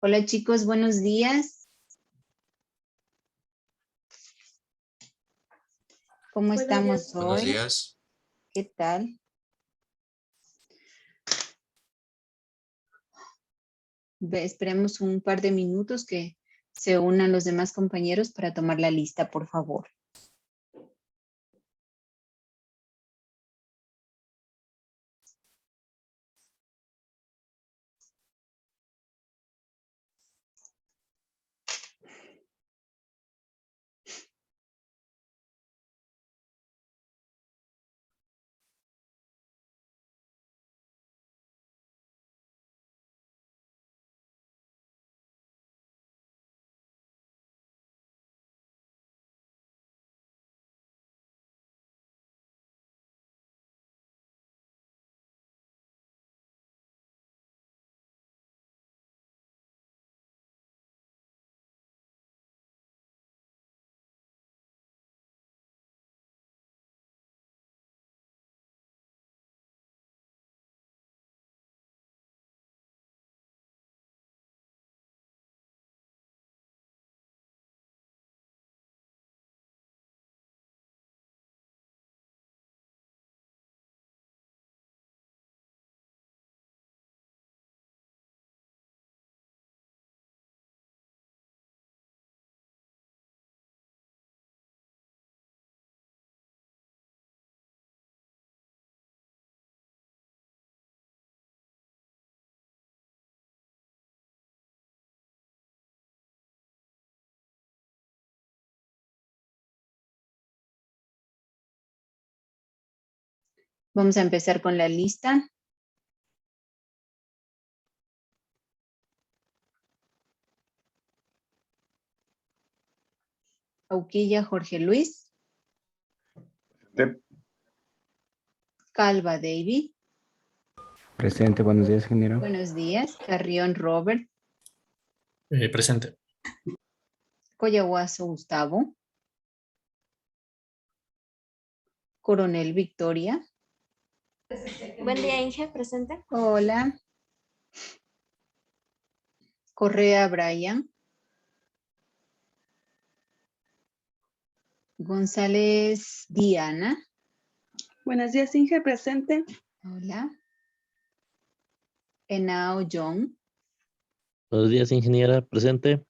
Hola chicos, buenos días. ¿Cómo estamos hoy? Buenos días. ¿Qué tal? Esperemos un par de minutos que se unan los demás compañeros para tomar la lista, por favor. Vamos a empezar con la lista. Auquilla Jorge Luis. Calva David. Presente, buenos días, ingeniero. Buenos días. Carrión Robert. Presente. Coyahuaso Gustavo. Coronel Victoria. Buen día, Inge, presente. Hola. Correa Brian. González Diana. Buenos días, Inge, presente. Hola. Henao John. Buenos días, ingeniera, presente.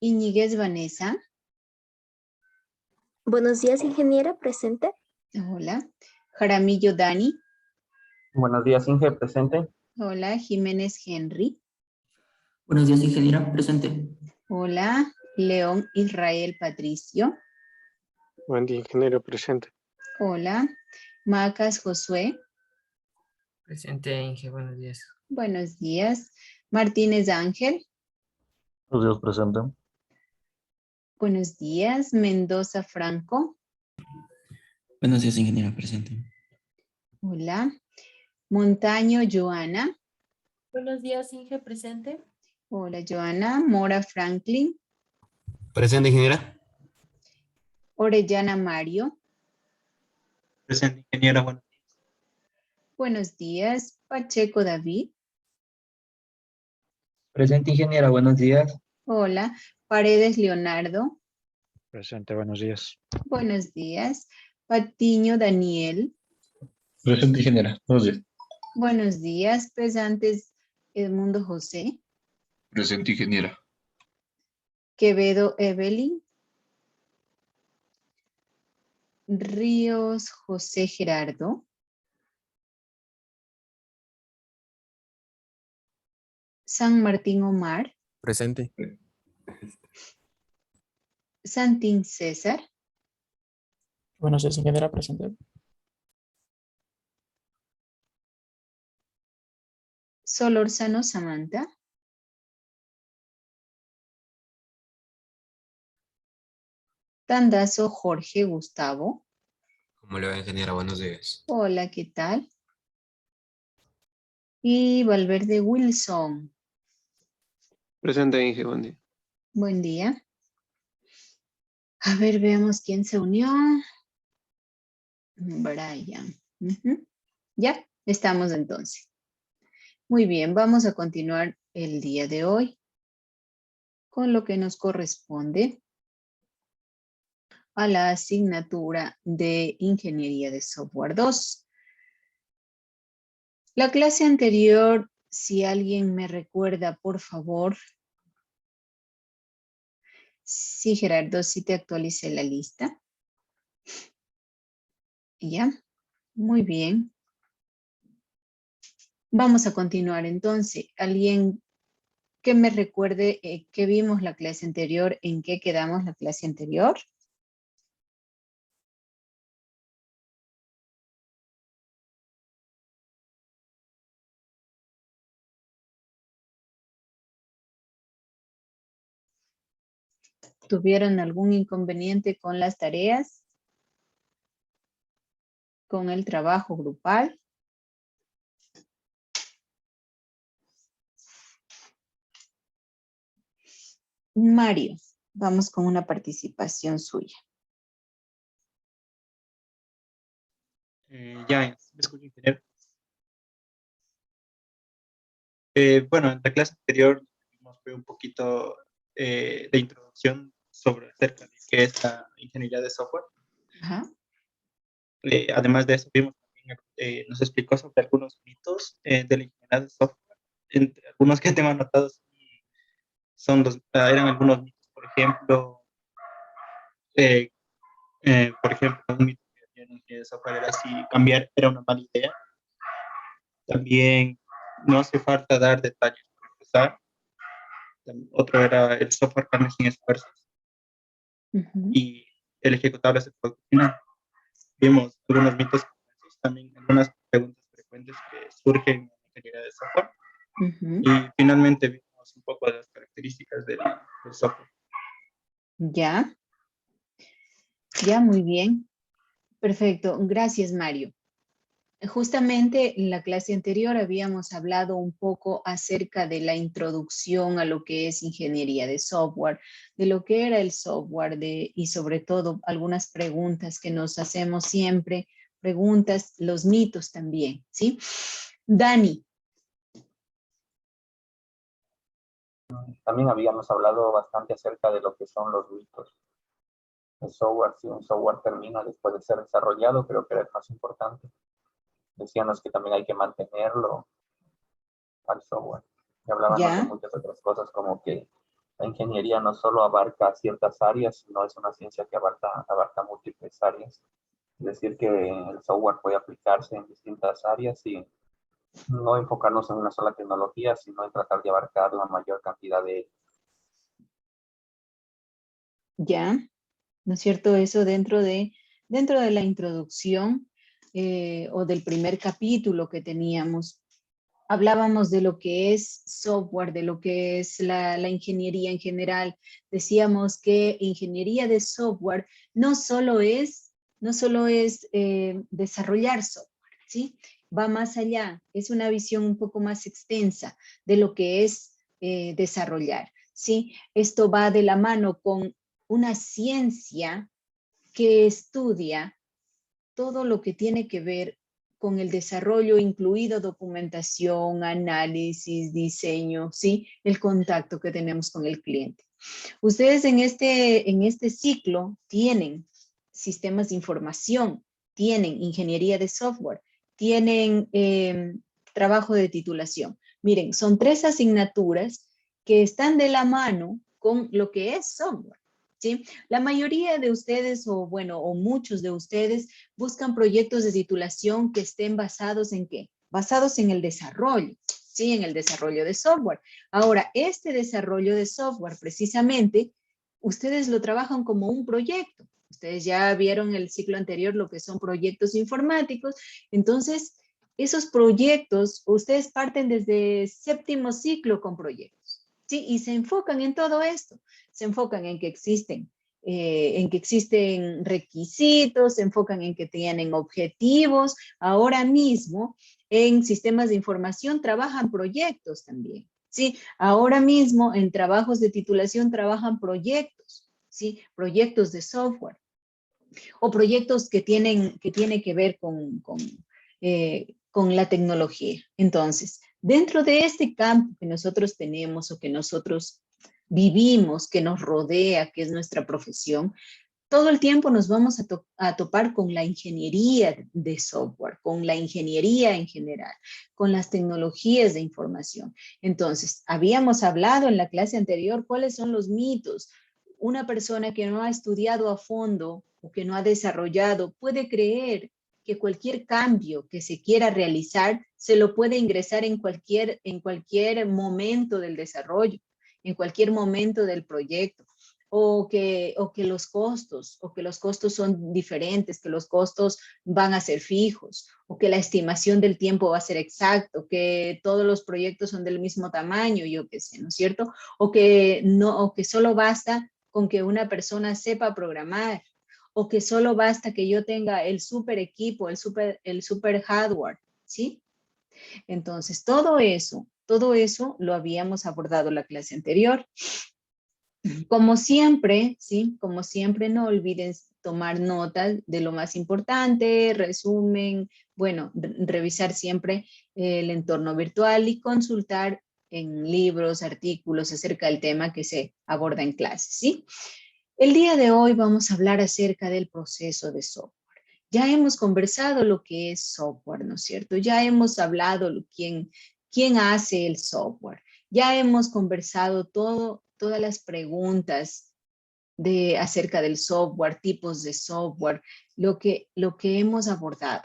Iñiguez Vanessa. Buenos días, ingeniera, presente. Hola. Jaramillo Dani. Buenos días, Inge, presente. Hola. Jiménez Henry. Buenos días, ingeniera, presente. Hola. León Israel Patricio. Buen día, ingeniero, presente. Hola. Macas Josué. Presente, Inge, buenos días. Buenos días. Martínez Ángel. Buenos días, presente. Buenos días. Mendoza Franco. Buenos días, ingeniera, presente. Hola. Montaño Joana. Buenos días, Inge, presente. Hola, Joana. Mora Franklin. Presente, ingeniera. Orellana Mario. Presente, ingeniera, bueno. Buenos días. Pacheco David. Presente, ingeniera, buenos días. Hola. Paredes Leonardo. Presente, buenos días. Buenos días. Patiño Daniel. Presente, ingeniera, buenos días. Buenos días. Pesantes Edmundo José. Presente, ingeniera. Quevedo Evelyn. Ríos José Gerardo. San Martín Omar. Presente. Santín César. Buenos días, ingeniera, presente. Solorzano Samantha. Tandazo Jorge Gustavo. ¿Cómo le va, ingeniera? Buenos días. Hola, ¿qué tal? Y Valverde Wilson. Presente, Inge, buen día. Buen día. A ver, veamos quién se unió. Brian. Ya, estamos entonces. Muy bien, vamos a continuar el día de hoy con lo que nos corresponde a la asignatura de Ingeniería de Software 2. La clase anterior, si alguien me recuerda, por favor. Sí, Gerardo, sí te actualicé la lista. Ya, muy bien. Vamos a continuar entonces. ¿Alguien que me recuerde qué vimos la clase anterior, en qué quedamos la clase anterior? ¿Tuvieron algún inconveniente con las tareas? ¿Con el trabajo grupal? Mario, vamos con una participación suya. Ya, ¿me escucho, ingeniero? Bueno, en la clase anterior vimos un poquito de introducción acerca de qué es la ingeniería de software. Ajá. Además de eso, vimos también, nos explicó sobre algunos mitos de la ingeniería de software. Entre algunos que tengo anotados eran algunos mitos, por ejemplo, un mito que había en la ingeniería de software era si cambiar era una mala idea. También no hace falta dar detalles para empezar. Otro era el software carne sin esfuerzos. Y el ejecutable es el producto final. Vimos algunos mitos, también algunas preguntas frecuentes que surgen en la ingeniería de software. Y finalmente vimos un poco de las características del software. Ya. Ya, muy bien. Perfecto. Gracias, Mario. Justamente en la clase anterior habíamos hablado un poco acerca de la introducción a lo que es ingeniería de software, de lo que era el software y sobre todo algunas preguntas que nos hacemos siempre, preguntas, los mitos también, ¿sí? Dani. También habíamos hablado bastante acerca de lo que son los mitos. El software, si un software termina después de ser desarrollado, creo que era el más importante. Decíamos que también hay que mantenerlo al software. Y hablábamos de muchas otras cosas, como que la ingeniería no solo abarca ciertas áreas, sino es una ciencia que abarca múltiples áreas. Es decir, que el software puede aplicarse en distintas áreas y no enfocarnos en una sola tecnología, sino en tratar de abarcar la mayor cantidad de... Ya, ¿no es cierto? Eso dentro de la introducción o del primer capítulo que teníamos. Hablábamos de lo que es software, de lo que es la ingeniería en general. Decíamos que ingeniería de software no solo es desarrollar software, ¿sí? Va más allá, es una visión un poco más extensa de lo que es desarrollar, ¿sí? Esto va de la mano con una ciencia que estudia todo lo que tiene que ver con el desarrollo, incluido documentación, análisis, diseño, ¿sí? El contacto que tenemos con el cliente. Ustedes en este ciclo tienen sistemas de información, tienen ingeniería de software, tienen trabajo de titulación. Miren, son 3 asignaturas que están de la mano con lo que es software. ¿Sí? La mayoría de ustedes, o muchos de ustedes, buscan proyectos de titulación que estén basados en ¿qué? Basados en el desarrollo, ¿sí? En el desarrollo de software. Ahora, este desarrollo de software, precisamente, ustedes lo trabajan como un proyecto. Ustedes ya vieron el ciclo anterior lo que son proyectos informáticos. Entonces, esos proyectos, ustedes parten desde 7º ciclo con proyectos, ¿sí? Y se enfocan en todo esto. Se enfocan en que existen requisitos, se enfocan en que tienen objetivos. Ahora mismo en sistemas de información trabajan proyectos también, ¿sí? Ahora mismo en trabajos de titulación trabajan proyectos, ¿sí? Proyectos de software o proyectos que tienen que ver con la tecnología. Entonces, Dentro de este campo que nosotros tenemos o que nosotros vivimos, que nos rodea, que es nuestra profesión, todo el tiempo nos vamos a topar con la ingeniería de software, con la ingeniería en general, con las tecnologías de información. Entonces, habíamos hablado en la clase anterior cuáles son los mitos. Una persona que no ha estudiado a fondo o que no ha desarrollado puede creer que cualquier cambio que se quiera realizar se lo puede ingresar en cualquier momento del desarrollo, en cualquier momento del proyecto. O que los costos son diferentes, que los costos van a ser fijos, o que la estimación del tiempo va a ser exacto, que todos los proyectos son del mismo tamaño, yo qué sé, ¿no es cierto? O que solo basta con que una persona sepa programar, o que solo basta que yo tenga el super equipo, el super hardware, ¿sí? Entonces, todo eso lo habíamos abordado en la clase anterior. Como siempre, ¿sí? Como siempre, no olviden tomar notas de lo más importante, resumen, bueno, revisar siempre el entorno virtual y consultar en libros, artículos acerca del tema que se aborda en clase, ¿sí? El día de hoy vamos a hablar acerca del proceso de software. Ya hemos conversado lo que es software, ¿no es cierto? Ya hemos hablado quién hace el software. Ya hemos conversado todas las preguntas acerca del software, tipos de software, lo que hemos abordado.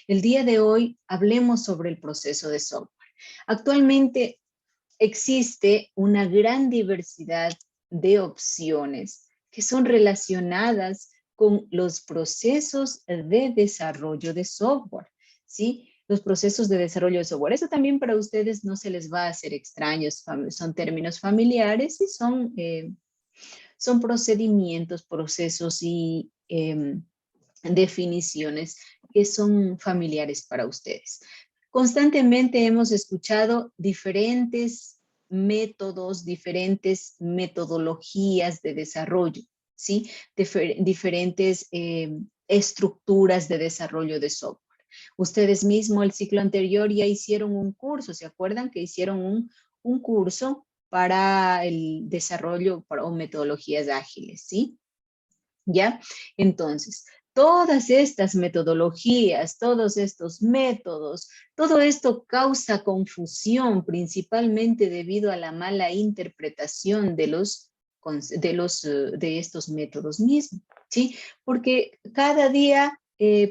El día de hoy hablemos sobre el proceso de software. Actualmente existe una gran diversidad de opciones que son relacionadas con los procesos de desarrollo de software, ¿sí? Los procesos de desarrollo de software. Eso también para ustedes no se les va a hacer extraños, son términos familiares y son procedimientos, procesos y definiciones que son familiares para ustedes. Constantemente hemos escuchado diferentes métodos, diferentes metodologías de desarrollo, ¿sí? Diferentes estructuras de desarrollo de software. Ustedes mismos el ciclo anterior ya hicieron un curso, ¿se acuerdan que hicieron un curso para el desarrollo o metodologías ágiles, ¿sí? ¿Ya? Entonces, todas estas metodologías, todos estos métodos, todo esto causa confusión principalmente debido a la mala interpretación de estos métodos mismos, ¿sí? Porque cada día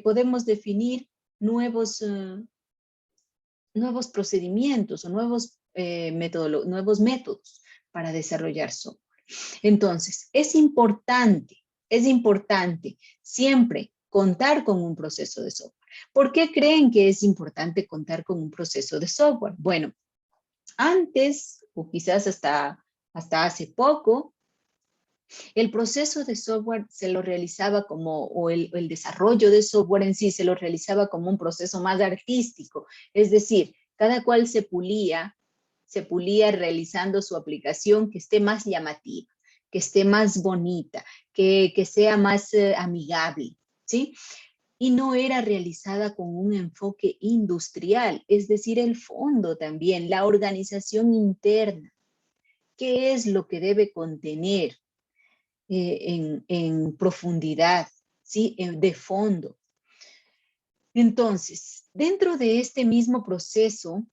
podemos definir nuevos procedimientos o nuevos métodos para desarrollar software. Entonces, es importante siempre contar con un proceso de software. ¿Por qué creen que es importante contar con un proceso de software? Bueno, antes, o quizás hasta hace poco, el proceso de software se lo realizaba o el desarrollo de software en sí se lo realizaba como un proceso más artístico, es decir, cada cual se pulía realizando su aplicación que esté más llamativa, que esté más bonita, que sea más amigable, ¿sí? Y no era realizada con un enfoque industrial, es decir, el fondo también, la organización interna. ¿Qué es lo que debe contener en profundidad, ¿sí? De fondo? Entonces, dentro de este mismo proceso,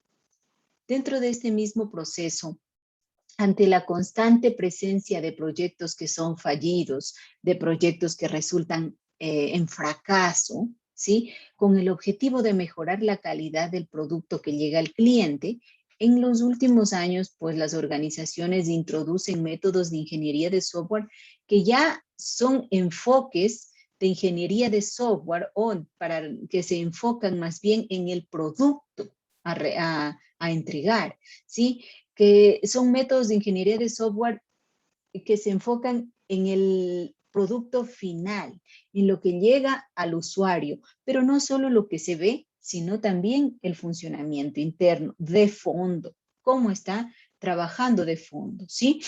ante la constante presencia de proyectos que son fallidos, de proyectos que resultan en fracaso, ¿sí? Con el objetivo de mejorar la calidad del producto que llega al cliente, en los últimos años, pues las organizaciones introducen métodos de ingeniería de software que ya son enfoques de ingeniería de software para que se enfocan más bien en el producto a entregar, ¿sí? Que son métodos de ingeniería de software que se enfocan en el producto final, en lo que llega al usuario, pero no solo lo que se ve, sino también el funcionamiento interno de fondo, cómo está trabajando de fondo, ¿sí?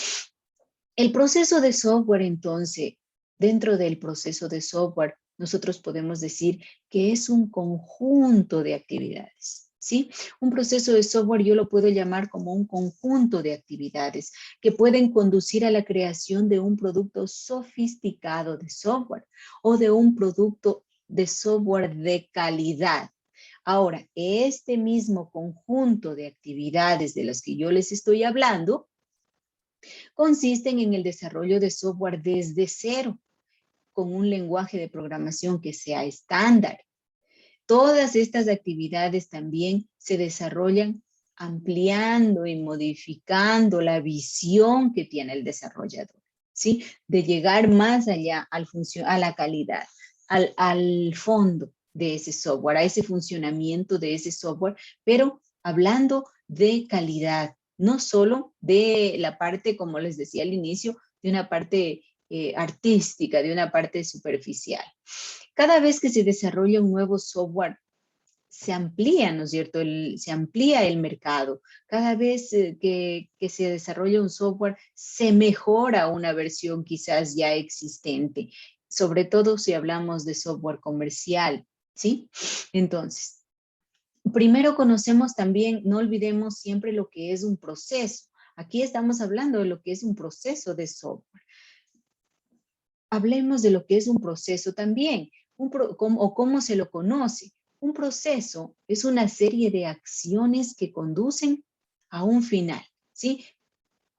El proceso de software, entonces, dentro del proceso de software, nosotros podemos decir que es un conjunto de actividades, ¿sí? Un proceso de software yo lo puedo llamar como un conjunto de actividades que pueden conducir a la creación de un producto sofisticado de software o de un producto de software de calidad. Ahora, este mismo conjunto de actividades de las que yo les estoy hablando consisten en el desarrollo de software desde cero, con un lenguaje de programación que sea estándar. Todas estas actividades también se desarrollan ampliando y modificando la visión que tiene el desarrollador, ¿sí? De llegar más allá a la calidad, al fondo de ese software, a ese funcionamiento de ese software, pero hablando de calidad, no solo de la parte, como les decía al inicio, de una parte artística, de una parte superficial. Cada vez que se desarrolla un nuevo software, se amplía, ¿no es cierto? Se amplía el mercado. Cada vez que se desarrolla un software, se mejora una versión quizás ya existente, sobre todo si hablamos de software comercial, ¿sí? Entonces, primero conocemos también, no olvidemos siempre lo que es un proceso. Aquí estamos hablando de lo que es un proceso de software. Hablemos de lo que es un proceso también, o cómo se lo conoce. Un proceso es una serie de acciones que conducen a un final, ¿sí?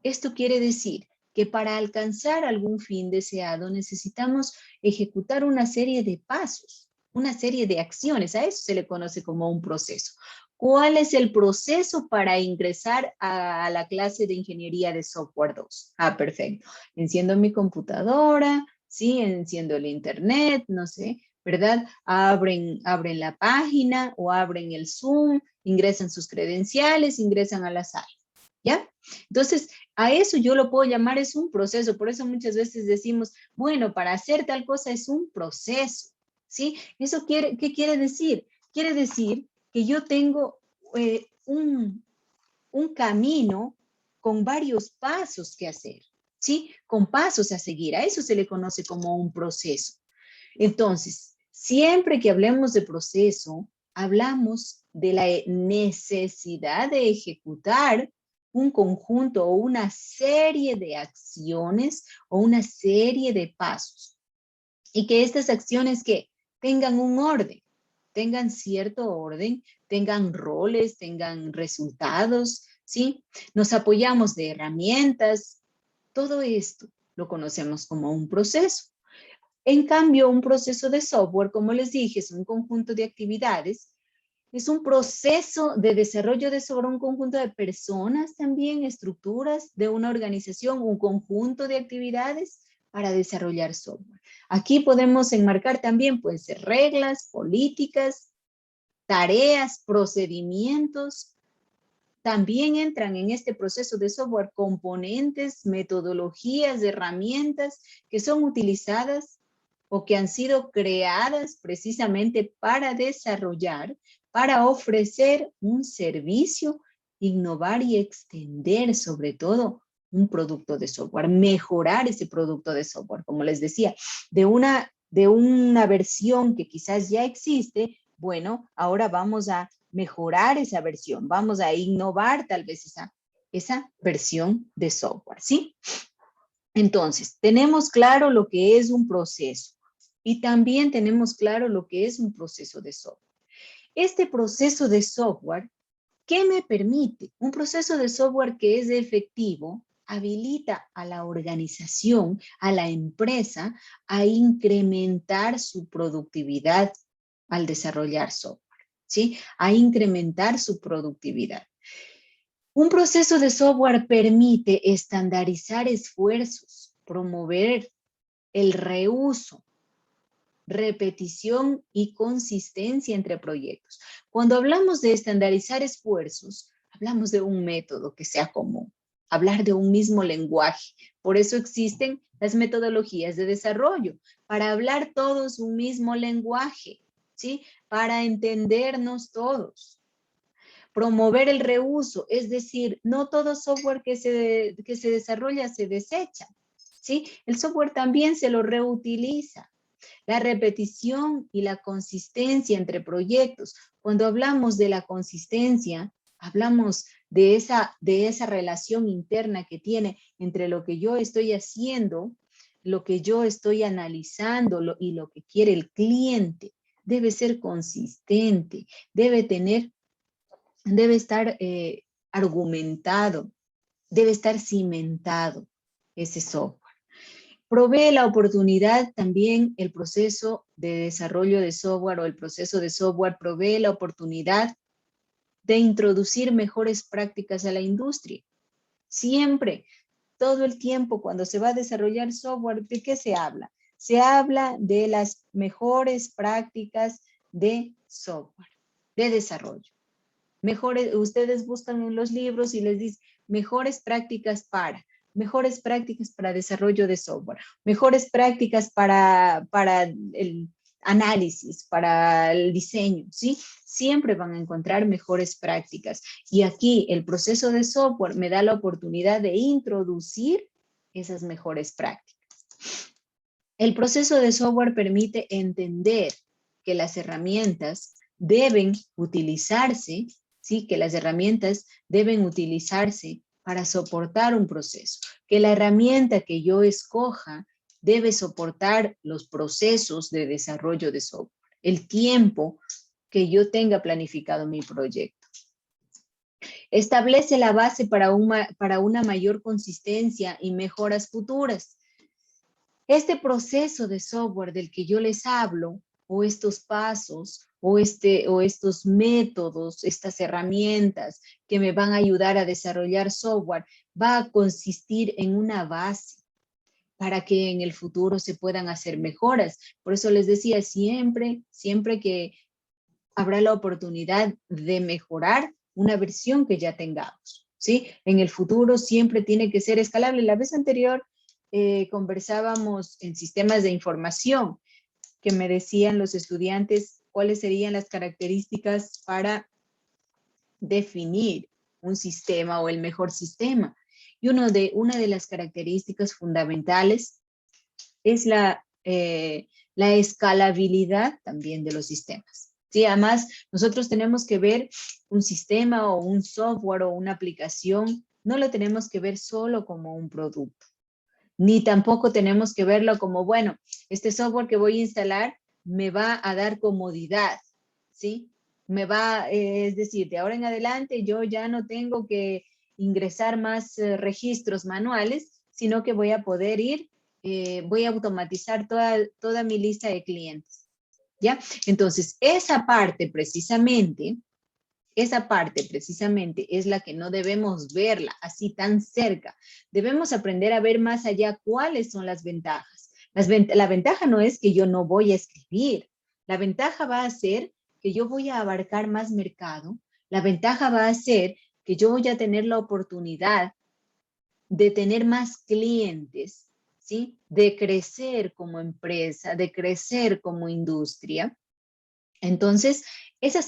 Esto quiere decir que para alcanzar algún fin deseado necesitamos ejecutar una serie de pasos, una serie de acciones. A eso se le conoce como un proceso. ¿Cuál es el proceso para ingresar a la clase de Ingeniería de Software 2? Ah, perfecto. Enciendo mi computadora, ¿sí? Enciendo el internet, no sé, ¿verdad? Abren la página o abren el Zoom, ingresan sus credenciales, ingresan a la sala, ¿ya? Entonces, a eso yo lo puedo llamar es un proceso. Por eso muchas veces decimos, bueno, para hacer tal cosa es un proceso, ¿sí? ¿Qué quiere decir? Quiere decir que yo tengo un camino con varios pasos que hacer, ¿sí? Con pasos a seguir. A eso se le conoce como un proceso. Entonces, siempre que hablemos de proceso, hablamos de la necesidad de ejecutar un conjunto o una serie de acciones o una serie de pasos. Y que estas acciones que tengan un orden, tengan cierto orden, tengan roles, tengan resultados, ¿sí? Nos apoyamos de herramientas. Todo esto lo conocemos como un proceso. En cambio, un proceso de software, como les dije, es un conjunto de actividades, es un proceso de desarrollo de sobre un conjunto de personas también, estructuras de una organización, un conjunto de actividades para desarrollar software. Aquí podemos enmarcar también, pueden ser reglas, políticas, tareas, procedimientos. También entran en este proceso de software componentes, metodologías, herramientas que son utilizadas o que han sido creadas precisamente para desarrollar, para ofrecer un servicio, innovar y extender sobre todo un producto de software, mejorar ese producto de software, como les decía, de una versión que quizás ya existe, bueno, ahora vamos a mejorar esa versión, vamos a innovar tal vez esa versión de software, ¿sí? Entonces, tenemos claro lo que es un proceso y también tenemos claro lo que es un proceso de software. Este proceso de software, ¿qué me permite? Un proceso de software que es efectivo habilita a la organización, a la empresa, a incrementar su productividad al desarrollar software, ¿sí? A incrementar su productividad. Un proceso de software permite estandarizar esfuerzos, promover el reuso, repetición y consistencia entre proyectos. Cuando hablamos de estandarizar esfuerzos, hablamos de un método que sea común, hablar de un mismo lenguaje. Por eso existen las metodologías de desarrollo, para hablar todos un mismo lenguaje, ¿sí? Para entendernos todos. Promover el reuso, es decir, no todo software que se desarrolla se desecha, ¿sí? El software también se lo reutiliza. La repetición y la consistencia entre proyectos. Cuando hablamos de la consistencia, hablamos de esa relación interna que tiene entre lo que yo estoy haciendo, lo que yo estoy analizando y lo que quiere el cliente. Debe ser consistente, debe estar argumentado, debe estar cimentado ese software. Provee la oportunidad también el proceso de desarrollo de software o el proceso de software provee la oportunidad de introducir mejores prácticas a la industria. Siempre, todo el tiempo, cuando se va a desarrollar software, ¿de qué se habla? Se habla de las mejores prácticas de software, de desarrollo. Ustedes buscan en los libros y les dicen mejores prácticas para desarrollo de software, mejores prácticas para el análisis, para el diseño, ¿sí? Siempre van a encontrar mejores prácticas. Y aquí el proceso de software me da la oportunidad de introducir esas mejores prácticas. El proceso de software permite entender que las herramientas deben utilizarse, ¿sí? Que las herramientas deben utilizarse para soportar un proceso, que la herramienta que yo escoja debe soportar los procesos de desarrollo de software, el tiempo que yo tenga planificado mi proyecto. Establece la base para una mayor consistencia y mejoras futuras. Este proceso de software del que yo les hablo, o estos pasos, o estos métodos, estas herramientas que me van a ayudar a desarrollar software, va a consistir en una base para que en el futuro se puedan hacer mejoras. Por eso les decía, siempre que habrá la oportunidad de mejorar una versión que ya tengamos, ¿sí? En el futuro siempre tiene que ser escalable. La vez anterior conversábamos en sistemas de información, que me decían los estudiantes cuáles serían las características para definir un sistema o el mejor sistema. Y una de las características fundamentales es la escalabilidad también de los sistemas. ¿Sí? Además, nosotros tenemos que ver un sistema o un software o una aplicación, no lo tenemos que ver solo como un producto, ni tampoco tenemos que verlo como, bueno, este software que voy a instalar me va a dar comodidad, ¿sí? Es decir, de ahora en adelante yo ya no tengo que ingresar más registros manuales, sino que voy a poder voy a automatizar toda mi lista de clientes, ¿ya? Entonces, esa parte precisamente es la que no debemos verla así tan cerca. Debemos aprender a ver más allá cuáles son las ventajas. La ventaja no es que yo no voy a escribir. La ventaja va a ser que yo voy a abarcar más mercado. La ventaja va a ser que yo voy a tener la oportunidad de tener más clientes, ¿sí? De crecer como empresa, de crecer como industria. Entonces, esa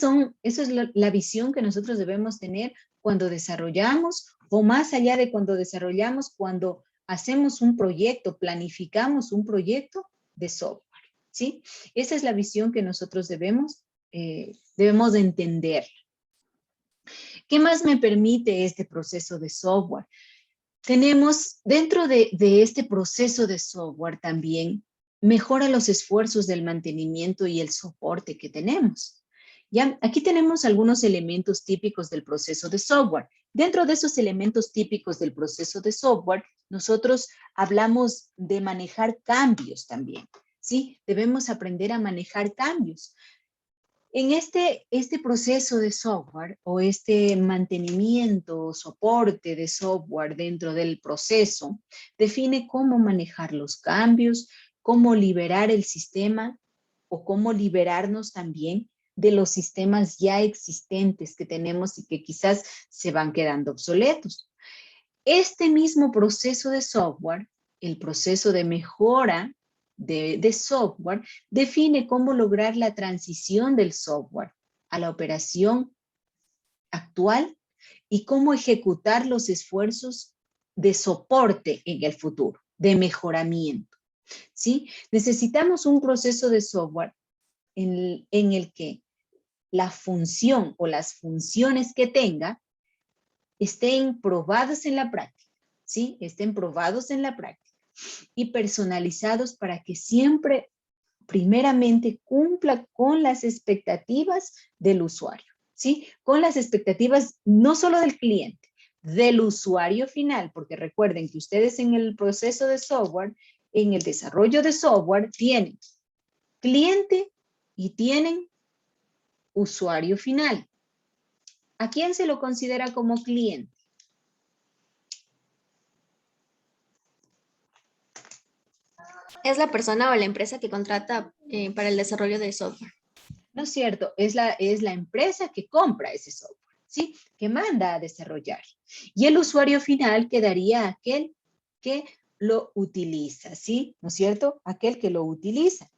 es la visión que nosotros debemos tener cuando desarrollamos, o más allá de cuando desarrollamos, cuando hacemos un proyecto, planificamos un proyecto de software, ¿sí? Esa es la visión que nosotros debemos de entender. ¿Qué más me permite este proceso de software? Tenemos dentro de este proceso de software también mejora los esfuerzos del mantenimiento y el soporte que tenemos. ¿Ya? Aquí tenemos algunos elementos típicos del proceso de software. Dentro de esos elementos típicos del proceso de software, nosotros hablamos de manejar cambios también, ¿sí? Debemos aprender a manejar cambios. En este proceso de software o este mantenimiento o soporte de software dentro del proceso, define cómo manejar los cambios, cómo liberar el sistema o cómo liberarnos también de los sistemas ya existentes que tenemos y que quizás se van quedando obsoletos. Este mismo proceso de software, el proceso de mejora de software, define cómo lograr la transición del software a la operación actual y cómo ejecutar los esfuerzos de soporte en el futuro, de mejoramiento. ¿sí? Necesitamos un proceso de software en el que la función o las funciones que tenga estén probadas en la práctica, ¿sí? Estén probados en la práctica y personalizados para que siempre, primeramente, cumpla con las expectativas del usuario, ¿sí? Con las expectativas no solo del cliente, del usuario final, porque recuerden que ustedes en el proceso de software, en el desarrollo de software, tienen cliente y tienen usuario final. ¿A quién se lo considera como cliente? Es la persona o la empresa que contrata para el desarrollo de software. ¿No es cierto? Es la empresa que compra ese software, ¿sí? Que manda a desarrollar. Y el usuario final quedaría aquel que lo utiliza, ¿sí? ¿No es cierto? Aquel que lo utiliza.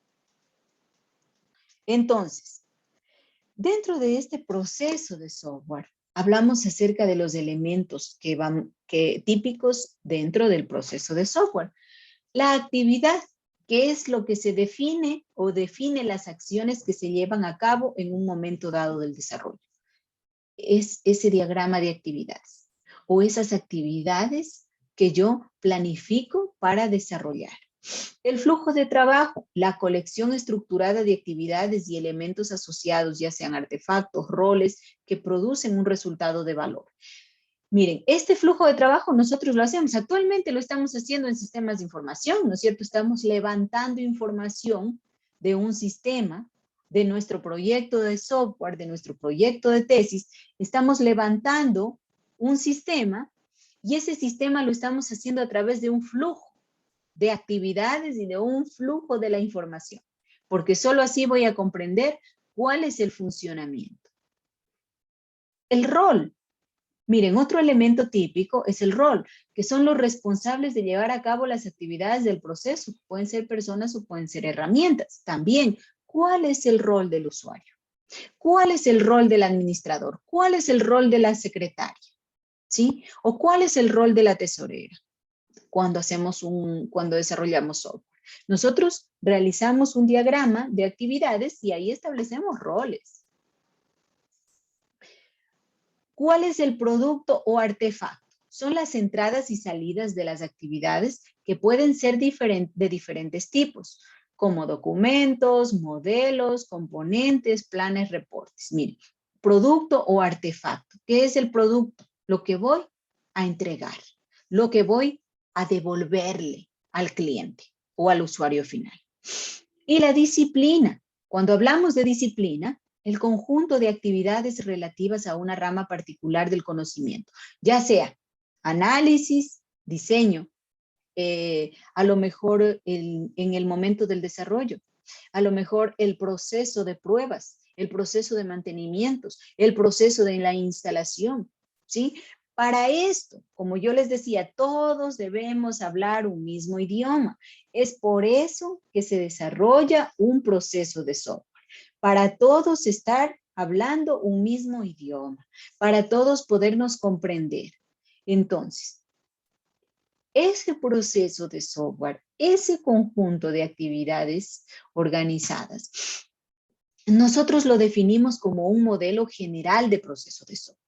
Entonces, dentro de este proceso de software, hablamos acerca de los elementos típicos dentro del proceso de software. La actividad, que es lo que se define o define las acciones que se llevan a cabo en un momento dado del desarrollo. Es ese diagrama de actividades o esas actividades que yo planifico para desarrollar. El flujo de trabajo, la colección estructurada de actividades y elementos asociados, ya sean artefactos, roles, que producen un resultado de valor. Miren, este flujo de trabajo nosotros lo hacemos, actualmente lo estamos haciendo en sistemas de información, ¿no es cierto? Estamos levantando información de un sistema, de nuestro proyecto de software, de nuestro proyecto de tesis, estamos levantando un sistema y ese sistema lo estamos haciendo a través de un flujo de actividades y de un flujo de la información, porque solo así voy a comprender cuál es el funcionamiento. El rol. Miren, otro elemento típico es el rol, que son los responsables de llevar a cabo las actividades del proceso. Pueden ser personas o pueden ser herramientas. También, ¿cuál es el rol del usuario? ¿Cuál es el rol del administrador? ¿Cuál es el rol de la secretaria? ¿Sí? ¿O cuál es el rol de la tesorera cuando desarrollamos software? Nosotros realizamos un diagrama de actividades y ahí establecemos roles. ¿Cuál es el producto o artefacto? Son las entradas y salidas de las actividades que pueden ser de diferentes tipos, como documentos, modelos, componentes, planes, reportes. Miren, producto o artefacto. ¿Qué es el producto? Lo que voy a entregar, lo que voy a devolverle al cliente o al usuario final. Y la disciplina. Cuando hablamos de disciplina, el conjunto de actividades relativas a una rama particular del conocimiento, ya sea análisis, diseño, a lo mejor en el momento del desarrollo, a lo mejor el proceso de pruebas, el proceso de mantenimientos, el proceso de la instalación, ¿sí? Para esto, como yo les decía, todos debemos hablar un mismo idioma. Es por eso que se desarrolla un proceso de software. Para todos estar hablando un mismo idioma, para todos podernos comprender. Entonces, ese proceso de software, ese conjunto de actividades organizadas, nosotros lo definimos como un modelo general de proceso de software.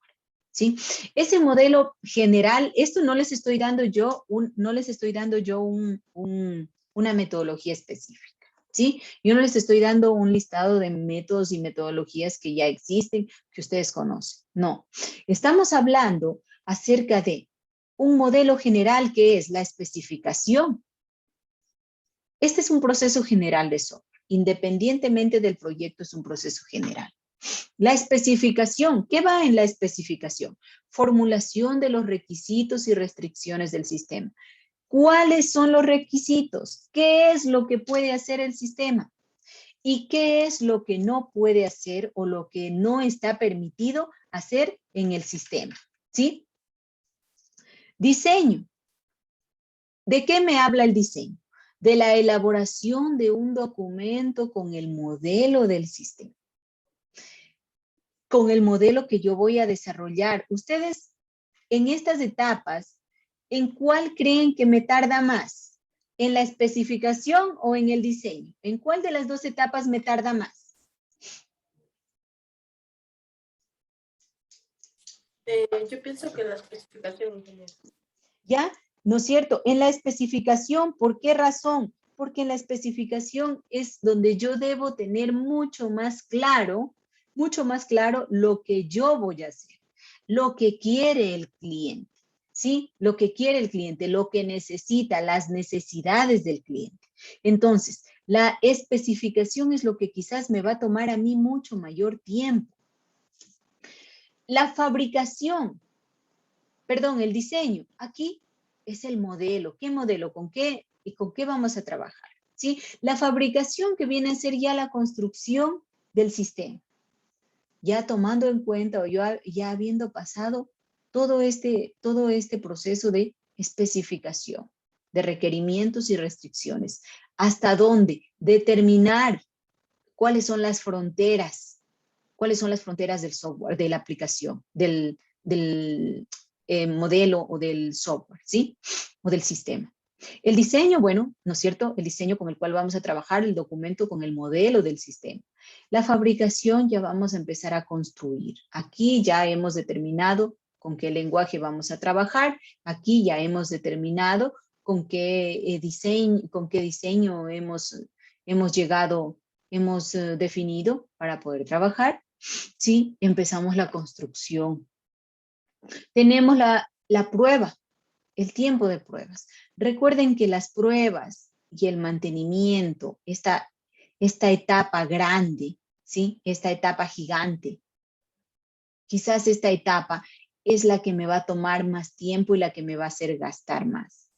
¿Sí? Ese modelo general, esto no les estoy dando yo, una metodología específica. ¿Sí? Yo no les estoy dando un listado de métodos y metodologías que ya existen, que ustedes conocen. No, estamos hablando acerca de un modelo general que es la especificación. Este es un proceso general de software. Independientemente del proyecto, es un proceso general. La especificación, ¿qué va en la especificación? Formulación de los requisitos y restricciones del sistema. ¿Cuáles son los requisitos? ¿Qué es lo que puede hacer el sistema? ¿Y qué es lo que no puede hacer o lo que no está permitido hacer en el sistema? ¿Sí? Diseño. ¿De qué me habla el diseño? De la elaboración de un documento con el modelo del sistema. Con el modelo que yo voy a desarrollar. Ustedes, en estas etapas, ¿en cuál creen que me tarda más? ¿En la especificación o en el diseño? ¿En cuál de las dos etapas me tarda más? Yo pienso que la especificación, ingeniero. ¿Ya? ¿No es cierto? En la especificación, ¿por qué razón? Porque en la especificación es donde yo debo tener mucho más claro lo que yo voy a hacer, lo que quiere el cliente, ¿sí? Lo que quiere el cliente, lo que necesita, las necesidades del cliente. Entonces, la especificación es lo que quizás me va a tomar a mí mucho mayor tiempo. La fabricación, perdón, el diseño, aquí es el modelo. ¿Qué modelo? ¿Con qué? ¿Y con qué vamos a trabajar? ¿Sí? La fabricación que viene a ser ya la construcción del sistema. Ya tomando en cuenta o ya habiendo pasado todo este proceso de especificación, de requerimientos y restricciones. ¿Hasta dónde? Determinar cuáles son las fronteras del software, de la aplicación, del modelo o del software, ¿sí? O del sistema. El diseño, bueno, ¿no es cierto? El diseño con el cual vamos a trabajar, el documento con el modelo del sistema. La fabricación ya vamos a empezar a construir. Aquí ya hemos determinado con qué lenguaje vamos a trabajar. Aquí ya hemos determinado con qué diseño hemos llegado, hemos definido para poder trabajar. Sí, empezamos la construcción. Tenemos la prueba, el tiempo de pruebas. Recuerden que las pruebas y el mantenimiento, esta etapa grande, ¿sí? Esta etapa gigante, quizás esta etapa es la que me va a tomar más tiempo y la que me va a hacer gastar más.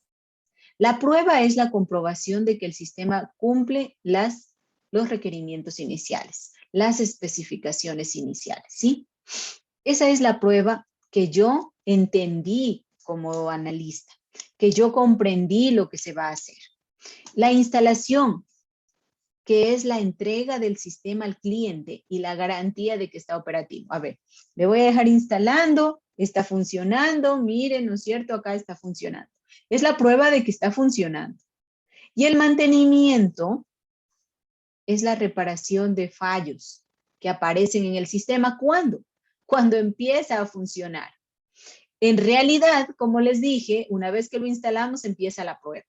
La prueba es la comprobación de que el sistema cumple los requerimientos iniciales, las especificaciones iniciales, ¿sí? Esa es la prueba que yo entendí como analista, que yo comprendí lo que se va a hacer. La instalación, que es la entrega del sistema al cliente y la garantía de que está operativo. A ver, le voy a dejar instalando, está funcionando, miren, ¿no es cierto? Acá está funcionando. Es la prueba de que está funcionando. Y el mantenimiento es la reparación de fallos que aparecen en el sistema. ¿Cuándo? Cuando empieza a funcionar. En realidad, como les dije, una vez que lo instalamos, empieza la prueba.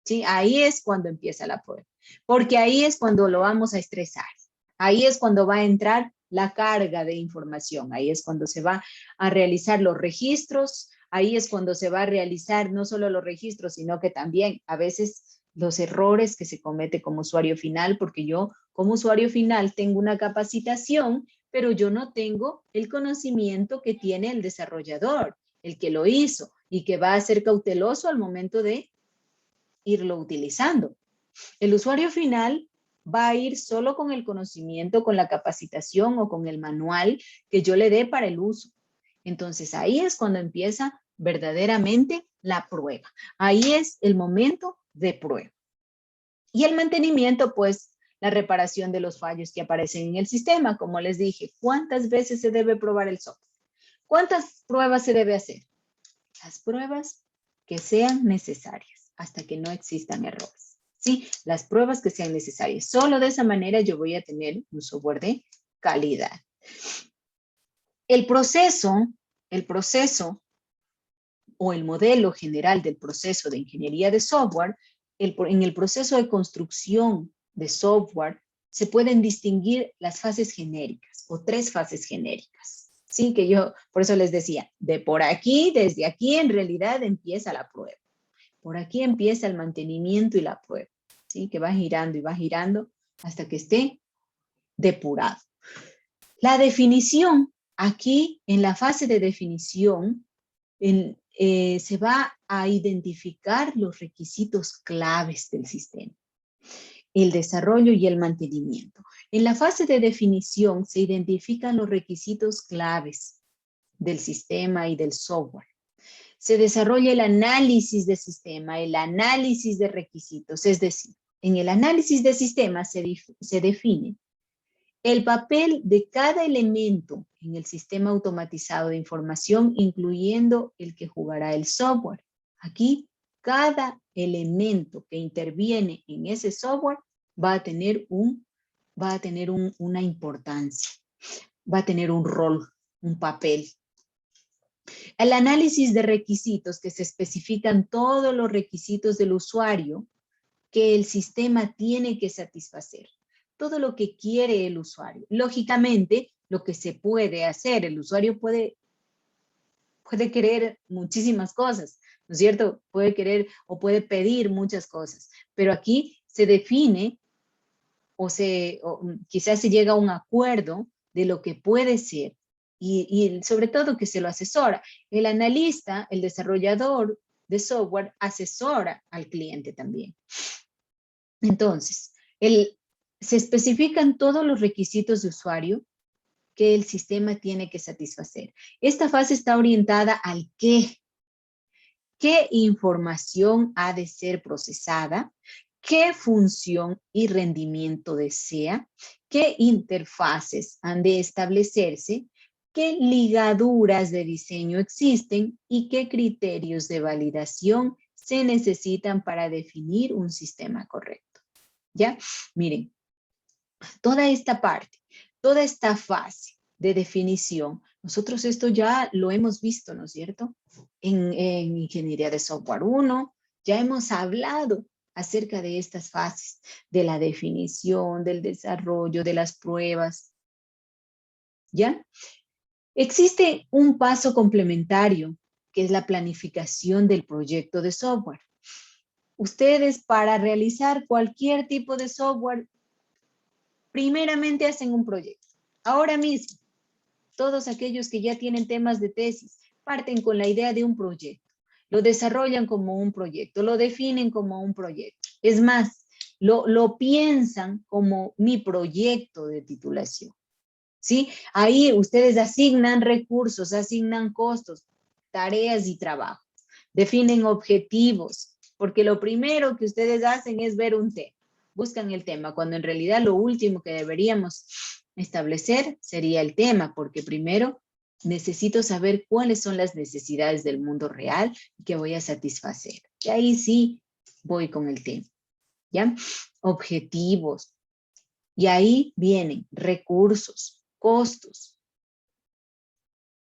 ¿Sí? Ahí es cuando empieza la prueba, porque ahí es cuando lo vamos a estresar. Ahí es cuando va a entrar la carga de información. Ahí es cuando se va a realizar los registros. Ahí es cuando se va a realizar no solo los registros, sino que también a veces los errores que se comete como usuario final, porque yo como usuario final tengo una capacitación, pero yo no tengo el conocimiento que tiene el desarrollador, el que lo hizo y que va a ser cauteloso al momento de irlo utilizando. El usuario final va a ir solo con el conocimiento, con la capacitación o con el manual que yo le dé para el uso. Entonces ahí es cuando empieza verdaderamente la prueba. Ahí es el momento de prueba. Y el mantenimiento, pues, la reparación de los fallos que aparecen en el sistema. Como les dije, ¿cuántas veces se debe probar el software? ¿Cuántas pruebas se debe hacer? Las pruebas que sean necesarias hasta que no existan errores. ¿Sí? Las pruebas que sean necesarias. Solo de esa manera yo voy a tener un software de calidad. El proceso o el modelo general del proceso de ingeniería de software, en el proceso de construcción de software se pueden distinguir las fases genéricas o 3 fases genéricas. Sí, que yo por eso les decía, desde aquí en realidad empieza la prueba. Por aquí empieza el mantenimiento y la prueba, ¿sí? Que va girando y va girando hasta que esté depurado. La definición, aquí en la fase de definición, se va a identificar los requisitos claves del sistema, el desarrollo y el mantenimiento. En la fase de definición se identifican los requisitos claves del sistema y del software. Se desarrolla el análisis de sistema, el análisis de requisitos, es decir, en el análisis de sistema se define el papel de cada elemento en el sistema automatizado de información, incluyendo el que jugará el software. Aquí, cada elemento que interviene en ese software va a tener una importancia, va a tener un rol, un papel. El análisis de requisitos, que se especifican todos los requisitos del usuario que el sistema tiene que satisfacer. Todo lo que quiere el usuario. Lógicamente, lo que se puede hacer, el usuario puede querer muchísimas cosas, ¿no es cierto? Puede querer o puede pedir muchas cosas, pero aquí se define o quizás se llega a un acuerdo de lo que puede ser y sobre todo que se lo asesora. El analista, el desarrollador de software asesora al cliente también. Entonces, se especifican todos los requisitos de usuario que el sistema tiene que satisfacer. Esta fase está orientada al qué. ¿Qué información ha de ser procesada? ¿Qué función y rendimiento desea? ¿Qué interfaces han de establecerse? ¿Qué ligaduras de diseño existen? ¿Y qué criterios de validación se necesitan para definir un sistema correcto? ¿Ya? Miren, toda esta parte, toda esta fase de definición, nosotros esto ya lo hemos visto, ¿no es cierto? En Ingeniería de Software 1, ya hemos hablado acerca de estas fases, de la definición, del desarrollo, de las pruebas, ¿ya? Existe un paso complementario, que es la planificación del proyecto de software. Ustedes, para realizar cualquier tipo de software, primeramente hacen un proyecto. Ahora mismo, todos aquellos que ya tienen temas de tesis, parten con la idea de un proyecto. Lo desarrollan como un proyecto, lo definen como un proyecto. Es más, lo piensan como mi proyecto de titulación. ¿Sí? Ahí ustedes asignan recursos, asignan costos, tareas y trabajo. Definen objetivos, porque lo primero que ustedes hacen es ver un tema. Buscan el tema, cuando en realidad lo último que deberíamos establecer sería el tema, porque primero necesito saber cuáles son las necesidades del mundo real que voy a satisfacer. Y ahí sí voy con el tema, ¿ya? Objetivos. Y ahí vienen recursos, costos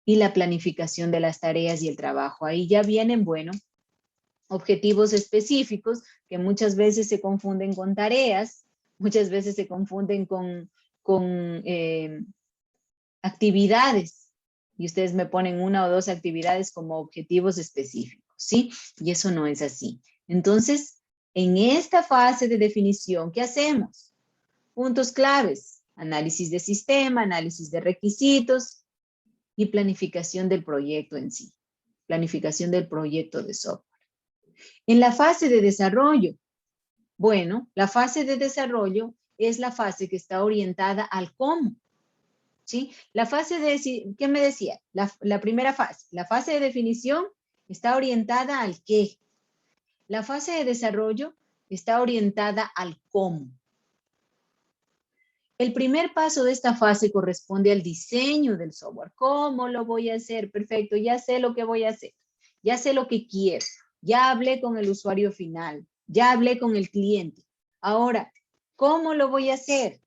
y la planificación de las tareas y el trabajo. Ahí ya vienen, bueno, objetivos específicos que muchas veces se confunden con tareas, muchas veces se confunden con actividades, y ustedes me ponen 1 o 2 actividades como objetivos específicos, ¿sí? Y eso no es así. Entonces, en esta fase de definición, ¿qué hacemos? Puntos claves: análisis de sistema, análisis de requisitos y planificación del proyecto en sí, planificación del proyecto de software. En la fase de desarrollo, bueno, la fase de desarrollo es la fase que está orientada al cómo, ¿sí? La fase de, ¿qué me decía? La primera fase, la fase de definición está orientada al qué. La fase de desarrollo está orientada al cómo. El primer paso de esta fase corresponde al diseño del software. ¿Cómo lo voy a hacer? Perfecto, ya sé lo que voy a hacer, ya sé lo que quiero, ya hablé con el usuario final, ya hablé con el cliente. Ahora, ¿cómo lo voy a hacer?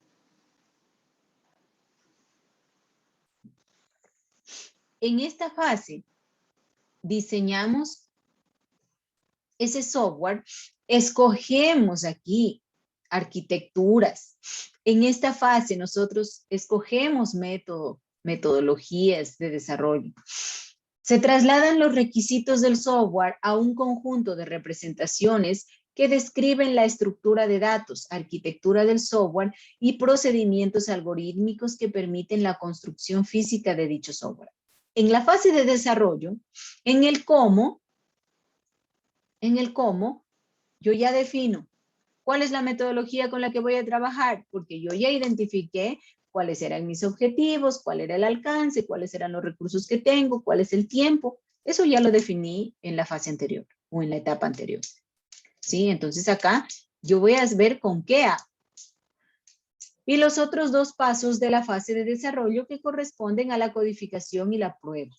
En esta fase, diseñamos ese software, escogemos aquí arquitecturas. En esta fase nosotros escogemos metodologías de desarrollo. Se trasladan los requisitos del software a un conjunto de representaciones que describen la estructura de datos, arquitectura del software y procedimientos algorítmicos que permiten la construcción física de dicho software. En la fase de desarrollo, en el cómo, yo ya defino cuál es la metodología con la que voy a trabajar, porque yo ya identifiqué cuáles eran mis objetivos, cuál era el alcance, cuáles eran los recursos que tengo, cuál es el tiempo. Eso ya lo definí en la fase anterior o en la etapa anterior. ¿Sí? Entonces acá yo voy a ver con qué hago. Y los otros 2 pasos de la fase de desarrollo que corresponden a la codificación y la prueba.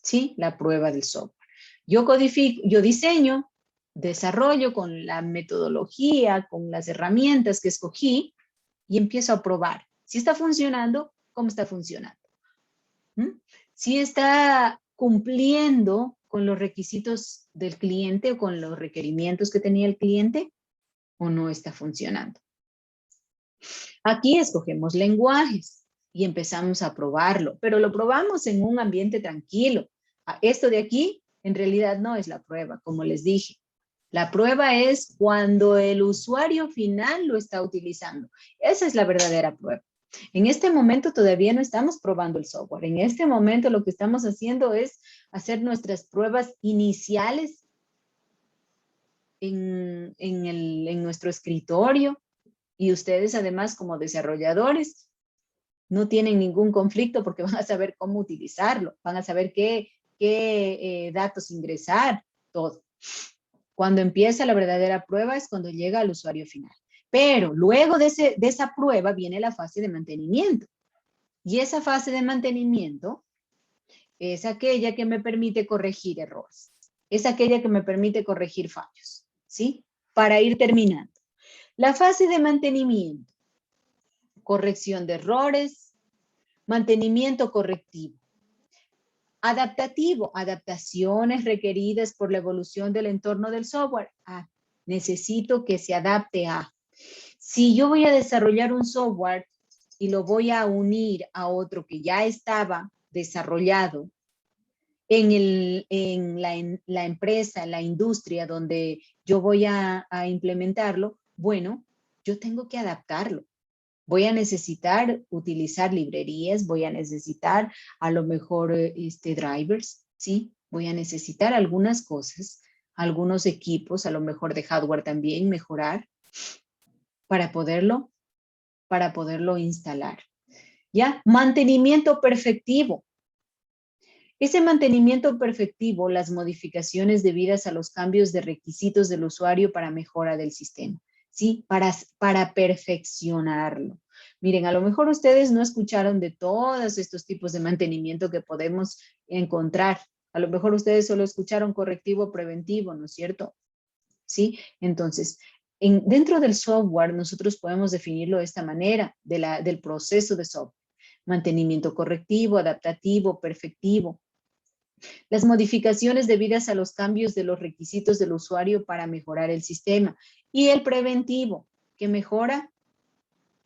¿Sí? La prueba del software. Yo diseño desarrollo, con la metodología, con las herramientas que escogí y empiezo a probar. Si está funcionando, ¿cómo está funcionando? Si está cumpliendo con los requisitos del cliente o con los requerimientos que tenía el cliente o no está funcionando. Aquí escogemos lenguajes y empezamos a probarlo, pero lo probamos en un ambiente tranquilo. Esto de aquí en realidad no es la prueba, como les dije. La prueba es cuando el usuario final lo está utilizando. Esa es la verdadera prueba. En este momento todavía no estamos probando el software. En este momento lo que estamos haciendo es hacer nuestras pruebas iniciales en nuestro escritorio, y ustedes además como desarrolladores no tienen ningún conflicto porque van a saber cómo utilizarlo, van a saber qué datos ingresar, todo. Cuando empieza la verdadera prueba es cuando llega al usuario final. Pero luego de esa prueba viene la fase de mantenimiento. Y esa fase de mantenimiento es aquella que me permite corregir errores. Es aquella que me permite corregir fallos, ¿sí? Para ir terminando. La fase de mantenimiento, corrección de errores, mantenimiento correctivo. Adaptativo, adaptaciones requeridas por la evolución del entorno del software. Necesito que se adapte a. Si yo voy a desarrollar un software y lo voy a unir a otro que ya estaba desarrollado en la empresa, en la industria donde yo voy a implementarlo, bueno, yo tengo que adaptarlo. Voy a necesitar utilizar librerías, voy a necesitar a lo mejor drivers, ¿sí? Voy a necesitar algunas cosas, algunos equipos, a lo mejor de hardware también, mejorar para poderlo instalar. ¿Ya? Mantenimiento perfectivo. Ese mantenimiento perfectivo, las modificaciones debidas a los cambios de requisitos del usuario para mejora del sistema, ¿sí? Para perfeccionarlo. Miren, a lo mejor ustedes no escucharon de todos estos tipos de mantenimiento que podemos encontrar. A lo mejor ustedes solo escucharon correctivo preventivo, ¿no es cierto? ¿Sí? Entonces, dentro del software nosotros podemos definirlo de esta manera, del proceso de software. Mantenimiento correctivo, adaptativo, perfectivo. Las modificaciones debidas a los cambios de los requisitos del usuario para mejorar el sistema. Y el preventivo, que mejora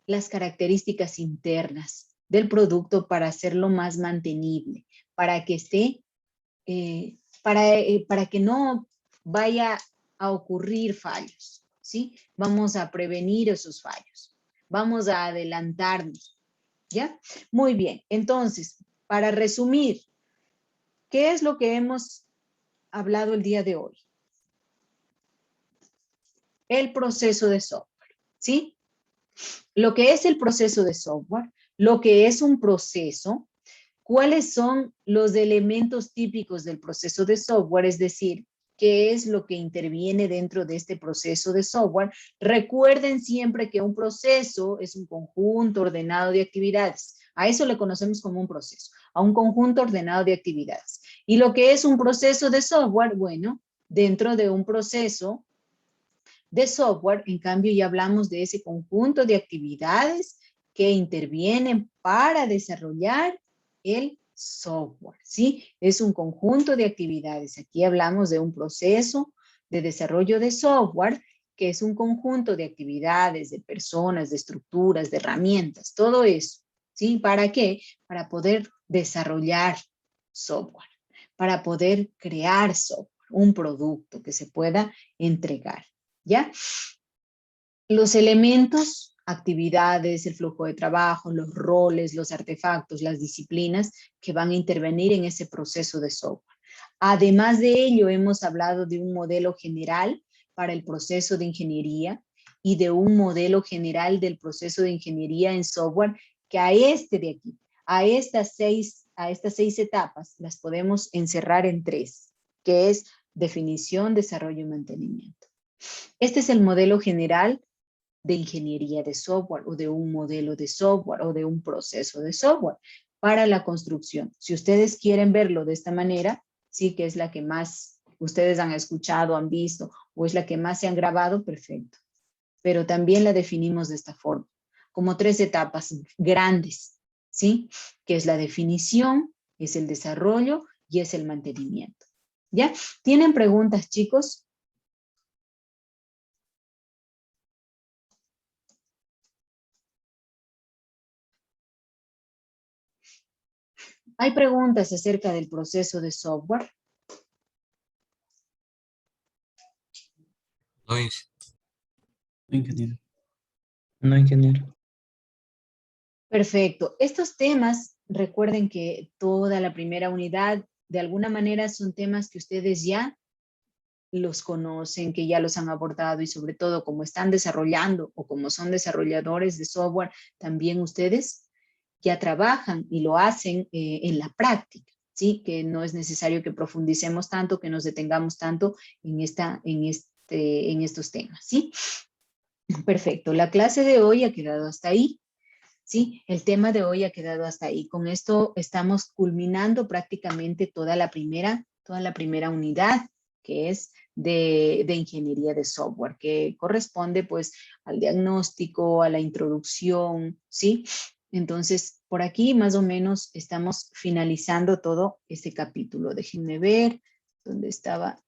las características internas del producto para hacerlo más mantenible, para que esté, para que no vaya a ocurrir fallos, ¿sí? Vamos a prevenir esos fallos, vamos a adelantarnos, ¿ya? Muy bien, entonces, para resumir, ¿qué es lo que hemos hablado el día de hoy? El proceso de software, ¿sí? Lo que es el proceso de software, lo que es un proceso, cuáles son los elementos típicos del proceso de software, es decir, qué es lo que interviene dentro de este proceso de software. Recuerden siempre que un proceso es un conjunto ordenado de actividades. A eso le conocemos como un proceso, a un conjunto ordenado de actividades. Y lo que es un proceso de software, bueno, dentro de un proceso de software, en cambio, ya hablamos de ese conjunto de actividades que intervienen para desarrollar el software, ¿sí? Es un conjunto de actividades. Aquí hablamos de un proceso de desarrollo de software, que es un conjunto de actividades, de personas, de estructuras, de herramientas, todo eso, ¿sí? ¿Para qué? Para poder desarrollar software, para poder crear software, un producto que se pueda entregar. ¿Ya? Los elementos, actividades, el flujo de trabajo, los roles, los artefactos, las disciplinas que van a intervenir en ese proceso de software. Además de ello, hemos hablado de un modelo general para el proceso de ingeniería y de un modelo general del proceso de ingeniería en software que a este de aquí, a estas seis etapas, las podemos encerrar en 3, que es definición, desarrollo y mantenimiento. Este es el modelo general de ingeniería de software o de un modelo de software o de un proceso de software para la construcción. Si ustedes quieren verlo de esta manera, sí que es la que más ustedes han escuchado, han visto, o es la que más se han grabado, perfecto. Pero también la definimos de esta forma, como 3 etapas grandes, ¿sí? Que es la definición, es el desarrollo y es el mantenimiento. ¿Ya? ¿Tienen preguntas, chicos? ¿Hay preguntas acerca del proceso de software? No, Inge. No, ingeniero. No, ingeniero. Perfecto. Estos temas, recuerden que toda la primera unidad, de alguna manera son temas que ustedes ya los conocen, que ya los han abordado y sobre todo como están desarrollando o como son desarrolladores de software, también ustedes ya trabajan y lo hacen en la práctica, ¿sí? Que no es necesario que profundicemos tanto, que nos detengamos tanto en estos temas, ¿sí? Perfecto. La clase de hoy ha quedado hasta ahí. Sí, el tema de hoy ha quedado hasta ahí. Con esto estamos culminando prácticamente toda la primera unidad, que es de ingeniería de software, que corresponde pues al diagnóstico, a la introducción, ¿sí? Entonces, por aquí más o menos estamos finalizando todo este capítulo. Déjenme ver dónde estaba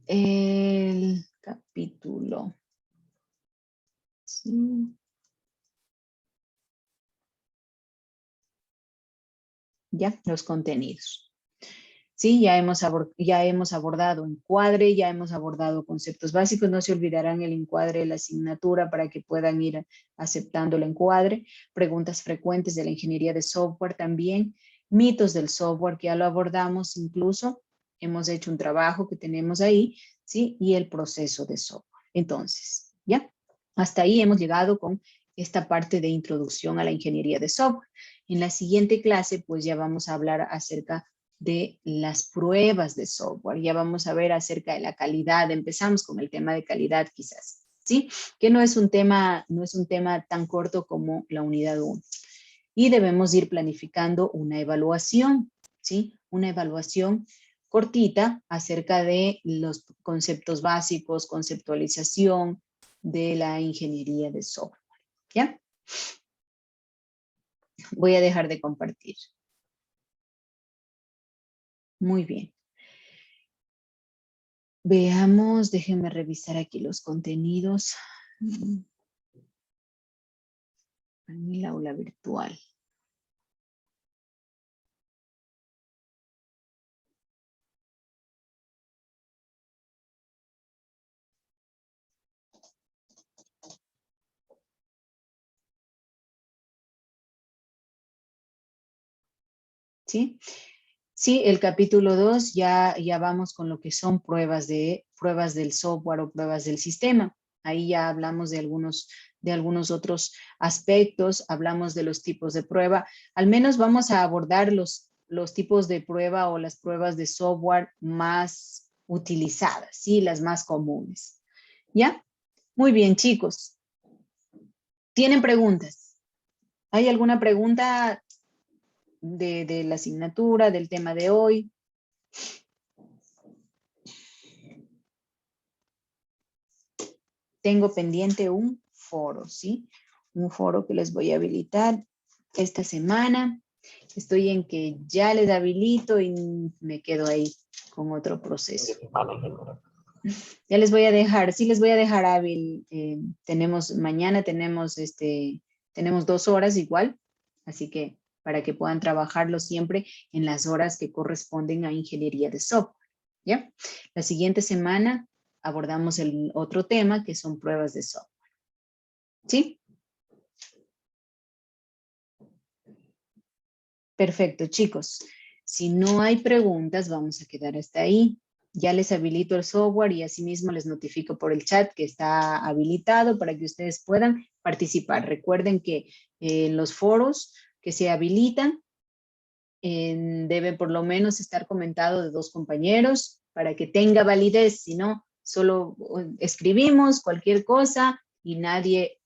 el capítulo. Sí. Ya, los contenidos. Sí, ya hemos abordado encuadre, ya hemos abordado conceptos básicos. No se olvidarán el encuadre de la asignatura para que puedan ir aceptando el encuadre. Preguntas frecuentes de la ingeniería de software también. Mitos del software, que ya lo abordamos incluso. Hemos hecho un trabajo que tenemos ahí, ¿sí? Y el proceso de software. Entonces, ¿ya? Hasta ahí hemos llegado con esta parte de introducción a la ingeniería de software. En la siguiente clase, pues ya vamos a hablar acerca de las pruebas de software. Ya vamos a ver acerca de la calidad. Empezamos con el tema de calidad quizás, ¿sí? Que no es un tema tan corto como la unidad 1. Y debemos ir planificando una evaluación, ¿sí? Una evaluación cortita acerca de los conceptos básicos, conceptualización de la ingeniería de software, ¿ya? Voy a dejar de compartir. Muy bien. Veamos, déjenme revisar aquí los contenidos en el aula virtual. ¿Sí? Sí, el capítulo 2 ya vamos con lo que son pruebas del software o pruebas del sistema. Ahí ya hablamos de algunos otros aspectos, hablamos de los tipos de prueba. Al menos vamos a abordar los tipos de prueba o las pruebas de software más utilizadas, ¿sí? Las más comunes. ¿Ya? Muy bien, chicos. ¿Tienen preguntas? ¿Hay alguna pregunta de la asignatura, del tema de hoy? Tengo pendiente un foro, ¿sí? Un foro que les voy a habilitar esta semana. Estoy en que ya les habilito y me quedo ahí con otro proceso. Ya les voy a dejar, sí les voy a dejar hábil. Mañana tenemos 2 horas igual, así que para que puedan trabajarlo siempre en las horas que corresponden a ingeniería de software, ¿ya? La siguiente semana abordamos el otro tema que son pruebas de software, ¿sí? Perfecto, chicos. Si no hay preguntas, vamos a quedar hasta ahí. Ya les habilito el software y asimismo les notifico por el chat que está habilitado para que ustedes puedan participar. Recuerden que en los foros que se habilitan debe por lo menos estar comentado de 2 compañeros para que tenga validez. Si no, solo escribimos cualquier cosa y nadie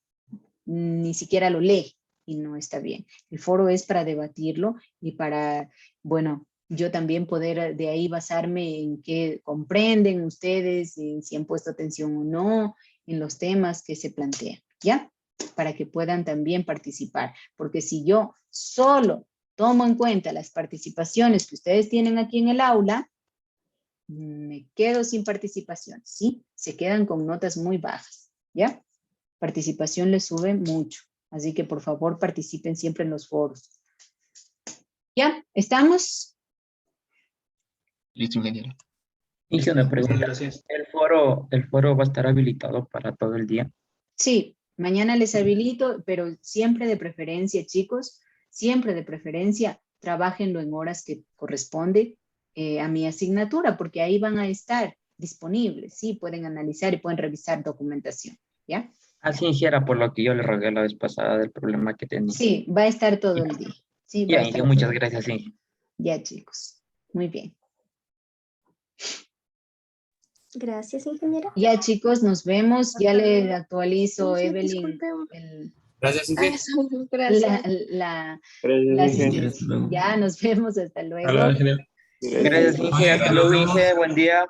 ni siquiera lo lee y no está bien. El foro es para debatirlo y para, bueno, yo también poder de ahí basarme en qué comprenden ustedes, en si han puesto atención o no, en los temas que se plantean, ¿ya? Para que puedan también participar, porque si yo solo tomo en cuenta las participaciones que ustedes tienen aquí en el aula, me quedo sin participación, ¿sí? Se quedan con notas muy bajas, ¿ya? Participación les sube mucho, así que por favor participen siempre en los foros. ¿Ya? ¿Estamos? Listo, ingeniero. Hice una pregunta. Gracias. ¿El foro va a estar habilitado para todo el día? Sí, mañana les habilito, pero siempre de preferencia, chicos, siempre de preferencia, trabajenlo en horas que corresponde a mi asignatura, porque ahí van a estar disponibles, ¿sí? Pueden analizar y pueden revisar documentación, ¿ya? Así era por lo que yo le rogué la vez pasada del problema que tenía. Sí, va a estar todo el día. Sí, va a Ya, estar Inge, muchas todo el día. gracias, Inge. Ya, chicos. Muy bien. Gracias, ingeniera. Ya, chicos, nos vemos. Ya le actualizo, Sí, Evelyn, disculpe. Gracias, Inge. Gracias. la Gracias, Inge. asistencia. Ya, nos vemos. Hasta luego. Hasta luego, ingeniero. Gracias, Inge. Hasta luego, Inge. Buen día.